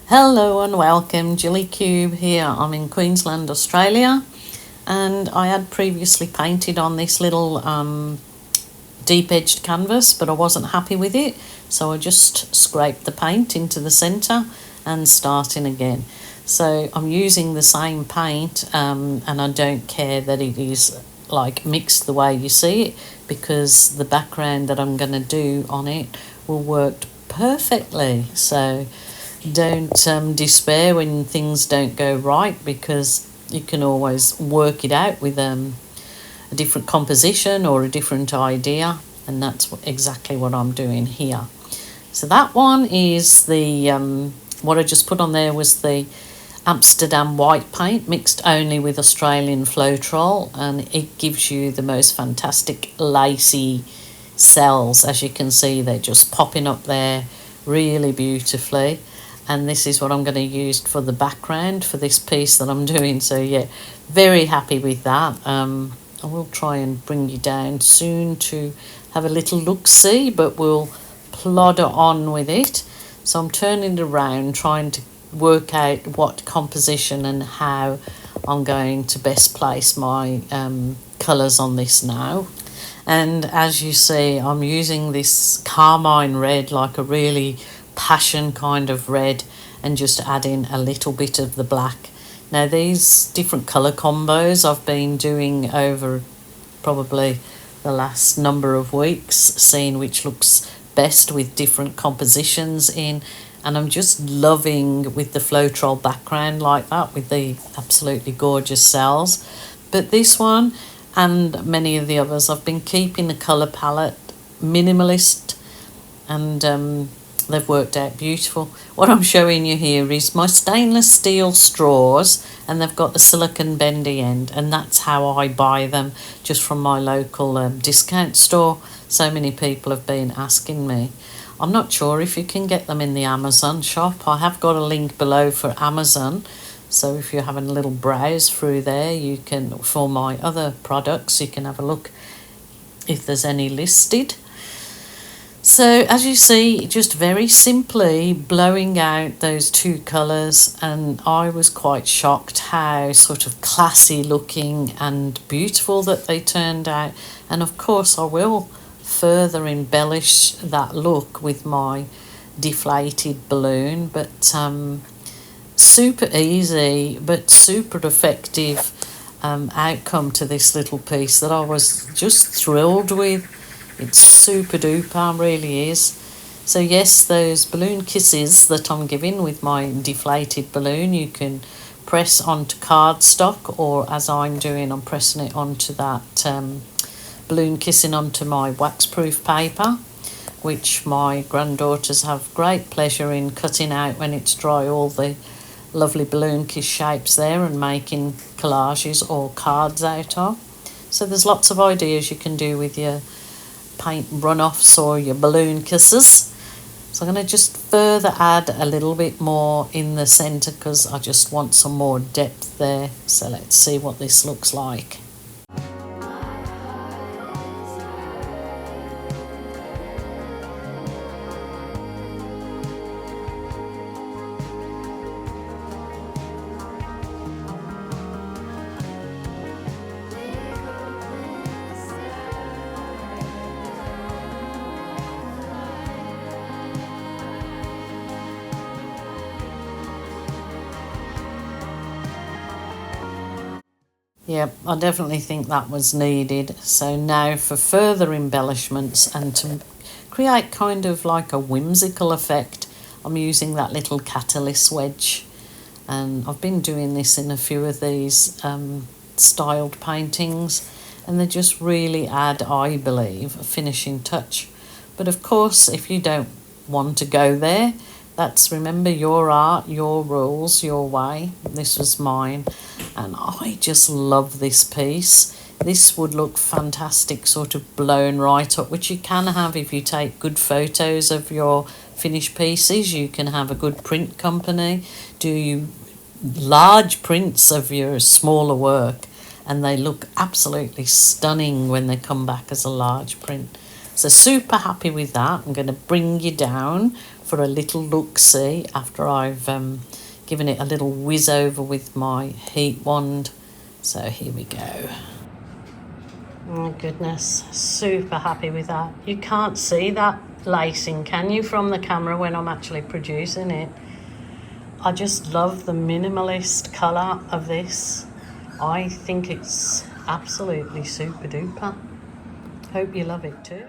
Hello and welcome, Gilly Cube here. I'm in Queensland, Australia, and I had previously painted on this little deep-edged canvas, but I wasn't happy with it, so I just scraped the paint into the centre and starting again. So I'm using the same paint, and I don't care that it is like mixed the way you see it, because the background that I'm going to do on it will work perfectly. So don't despair when things don't go right, because you can always work it out with a different composition or a different idea, and that's exactly what I'm doing here. So that one is the what I just put on there was the Amsterdam white paint mixed only with Australian Floetrol, and it gives you the most fantastic lacy cells. As you can see, they're just popping up there really beautifully, and this is what I'm going to use for the background for this piece that I'm doing. So yeah, very happy with that. I will try and bring you down soon to have a little look-see, but we'll plod on with it. So I'm turning it around, trying to work out what composition and how I'm going to best place my colours on this now. And as you see, I'm using this carmine red, like a really passion kind of red, and just adding a little bit of the black. Now these different colour combos I've been doing over probably the last number of weeks, seeing which looks best with different compositions in, and I'm just loving with the Floetrol background like that with the absolutely gorgeous cells. But this one and many of the others, I've been keeping the colour palette minimalist, and they've worked out beautiful. What I'm showing you here is my stainless steel straws, and they've got the silicone bendy end, and that's how I buy them, just from my local discount store. So many people have been asking me. I'm not sure if you can get them in the Amazon shop. I have got a link below for Amazon, so if you're having a little browse through there, you can, for my other products, you can have a look if there's any listed. So as you see, just very simply blowing out those two colours, and I was quite shocked how sort of classy looking and beautiful that they turned out. And of course I will further embellish that look with my deflated balloon, but super easy but super effective outcome to this little piece that I was just thrilled with. It's super duper, really is. So yes, those balloon kisses that I'm giving with my deflated balloon, you can press onto cardstock, or as I'm doing, I'm pressing it onto that balloon kissing onto my waxproof paper, which my granddaughters have great pleasure in cutting out when it's dry, all the lovely balloon kiss shapes there, and making collages or cards out of. So there's lots of ideas you can do with your paint runoffs or your balloon kisses. So I'm going to just further add a little bit more in the centre, because I just want some more depth there. So let's see what this looks like. Yep, I definitely think that was needed. So now for further embellishments and to create kind of like a whimsical effect, I'm using that little catalyst wedge. And I've been doing this in a few of these styled paintings, and they just really add, I believe, a finishing touch. But of course, if you don't want to go there, that's, remember, your art, your rules, your way. This was mine, and I just love this piece. This would look fantastic, sort of blown right up, which you can have if you take good photos of your finished pieces. You can have a good print company do you large prints of your smaller work, and they look absolutely stunning when they come back as a large print. So super happy with that. I'm going to bring you down for a little look-see after I've given it a little whiz over with my heat wand. So here we go. Oh goodness, super happy with that. You can't see that lacing, can you, from the camera when I'm actually producing it? I just love the minimalist colour of this. I think it's absolutely super duper. Hope you love it too.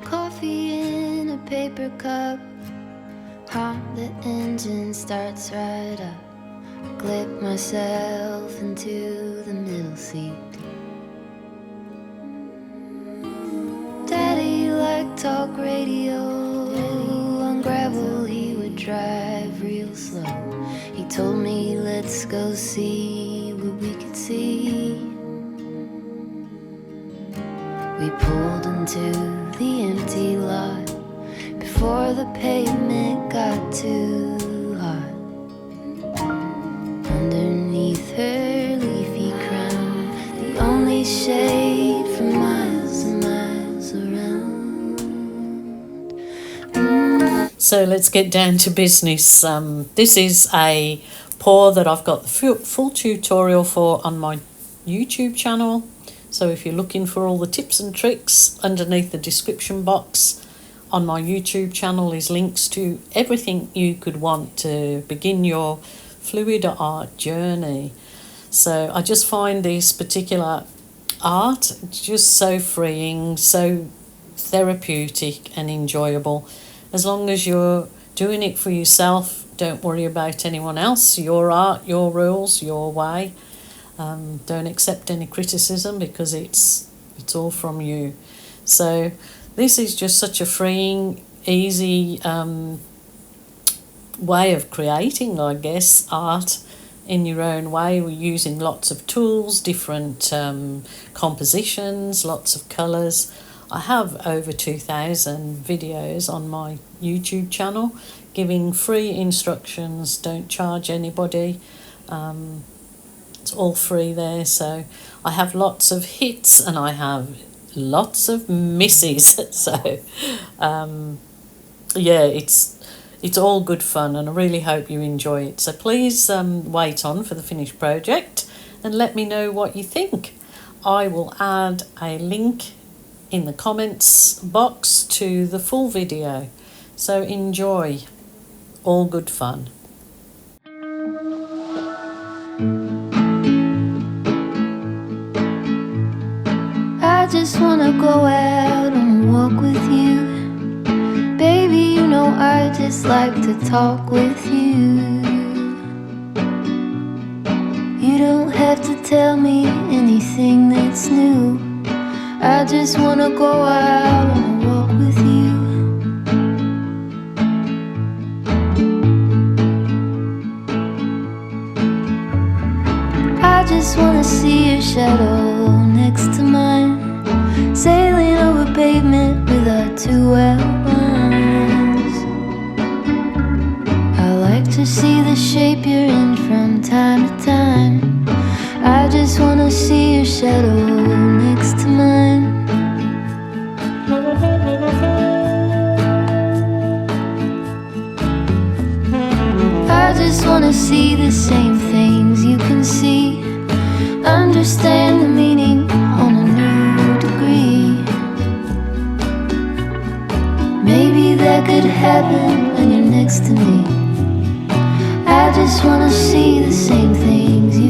Coffee in a paper cup, the engine starts right up. Clip myself into the middle seat. Daddy liked talk radio. On gravel he would drive real slow. He told me, let's go see what we could see. We pulled into the empty lot before the pavement got too hot. Underneath her leafy crown, the only shade for miles and miles around. So let's get down to business. This is a pour that I've got the full tutorial for on my YouTube channel. So if you're looking for all the tips and tricks, underneath the description box on my YouTube channel is links to everything you could want to begin your fluid art journey. So I just find this particular art just so freeing, so therapeutic and enjoyable. As long as you're doing it for yourself, don't worry about anyone else. Your art, your rules, your way. Don't accept any criticism because it's all from you. So this is just such a freeing, easy way of creating, I guess, art in your own way. We're using lots of tools, different compositions, lots of colours. I have over 2,000 videos on my YouTube channel giving free instructions, don't charge anybody. It's all free there. So I have lots of hits and I have lots of misses. So yeah, it's all good fun and I really hope you enjoy it. So please wait on for the finished project and let me know what you think. I will add a link in the comments box to the full video. So enjoy. All good fun. I just wanna go out on a walk with you. Baby, you know I just like to talk with you. You don't have to tell me anything that's new. I just wanna go out on a walk with you. I just wanna see your shadow next to mine, sailing over pavement with our two outlines. I like to see the shape you're in from time to time. I just wanna see your shadow next to mine. I just wanna see the same things you can see, understand the meaning on a new degree. Maybe that could happen when you're next to me. I just wanna see the same things you